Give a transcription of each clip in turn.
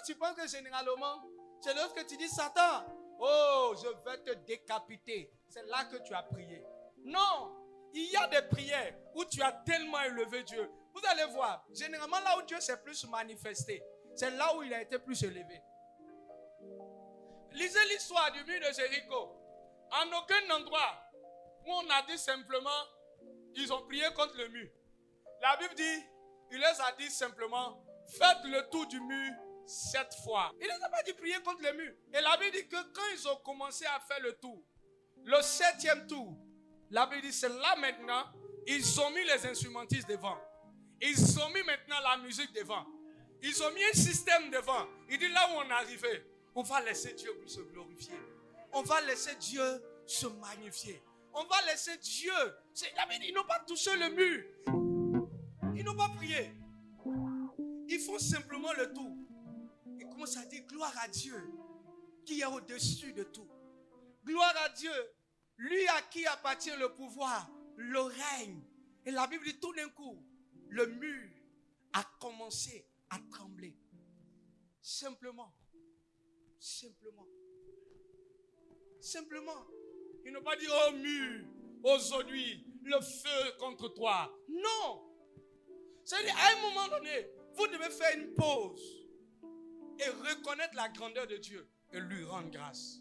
tu penses que généralement, c'est lorsque tu dis Satan, oh, je vais te décapiter. C'est là que tu as prié. Non, il y a des prières où tu as tellement élevé Dieu. Vous allez voir, généralement là où Dieu s'est plus manifesté, c'est là où il a été plus élevé. Lisez l'histoire du mur de Jéricho. En aucun endroit où on a dit simplement, ils ont prié contre le mur. La Bible dit, il les a dit simplement, faites le tour du mur 7 fois. Il ne les a pas dit prier contre le mur. Et la Bible dit que quand ils ont commencé à faire le tour, le 7e tour, la Bible dit, c'est là maintenant, ils ont mis les instrumentistes devant. Ils ont mis maintenant la musique devant. Ils ont mis un système devant. Il dit, là où on est arrivé, on va laisser Dieu se glorifier. On va laisser Dieu se magnifier. On va laisser Dieu. La Bible dit, ils n'ont pas touché le mur. Ils n'ont pas prié. Ils font simplement le tour. Ils commencent à dire gloire à Dieu qui est au-dessus de tout. Gloire à Dieu, lui à qui appartient le pouvoir, le règne. Et la Bible dit tout d'un coup, le mur a commencé à trembler. Simplement. Ils n'ont pas dit oh mur, aujourd'hui, le feu contre toi. Non. C'est-à-dire, à un moment donné, vous devez faire une pause et reconnaître la grandeur de Dieu et lui rendre grâce.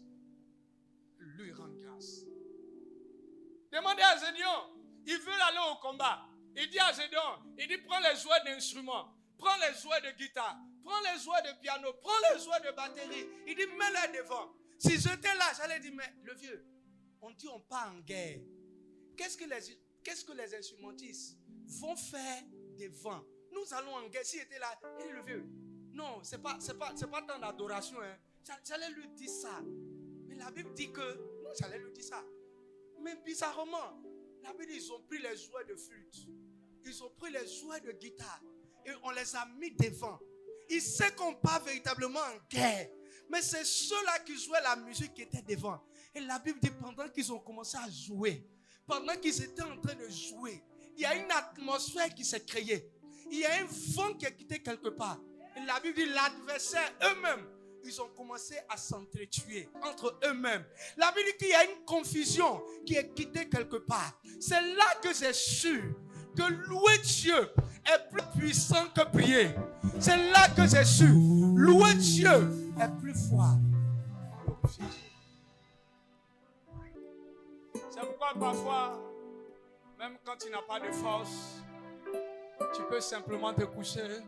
Lui rendre grâce. Demandez à Gédéon, il veut aller au combat. Il dit à Gédéon, il dit prends les jouets d'instruments, prends les jouets de guitare, prends les jouets de piano, prends les jouets de batterie. Il dit mets-les devant. Si j'étais là, j'allais dire mais le vieux, on dit on part en guerre. Qu'est-ce que les instrumentistes vont faire devant? Nous allons en guerre. S'il était là, il dit le vieux. Non, c'est pas tant d'adoration. Hein. J'allais lui dire ça. Mais la Bible dit que non, j'allais lui dire ça. Mais bizarrement, la Bible dit ils ont pris les jouets de flûte. Ils ont pris les jouets de guitare. Et on les a mis devant. Ils savent qu'on part véritablement en guerre. Mais c'est ceux-là qui jouaient la musique qui étaient devant. Et la Bible dit pendant qu'ils ont commencé à jouer, pendant qu'ils étaient en train de jouer, il y a une atmosphère qui s'est créée. Il y a un vent qui est quitté quelque part. Et la Bible dit l'adversaire eux-mêmes, ils ont commencé à s'entretuer entre eux-mêmes. La Bible dit qu'il y a une confusion qui est quittée quelque part. C'est là que j'ai su que louer Dieu est plus puissant que prier. C'est là que j'ai su louer Dieu est plus fort. C'est pourquoi parfois, même quand tu n'as pas de force, tu peux simplement te coucher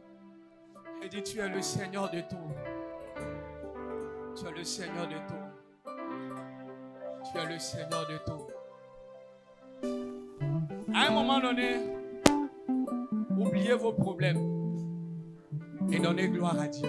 et dire tu es le Seigneur de tout. Tu es le Seigneur de tout. Tu es le Seigneur de tout. À un moment donné, oubliez vos problèmes et donnez gloire à Dieu.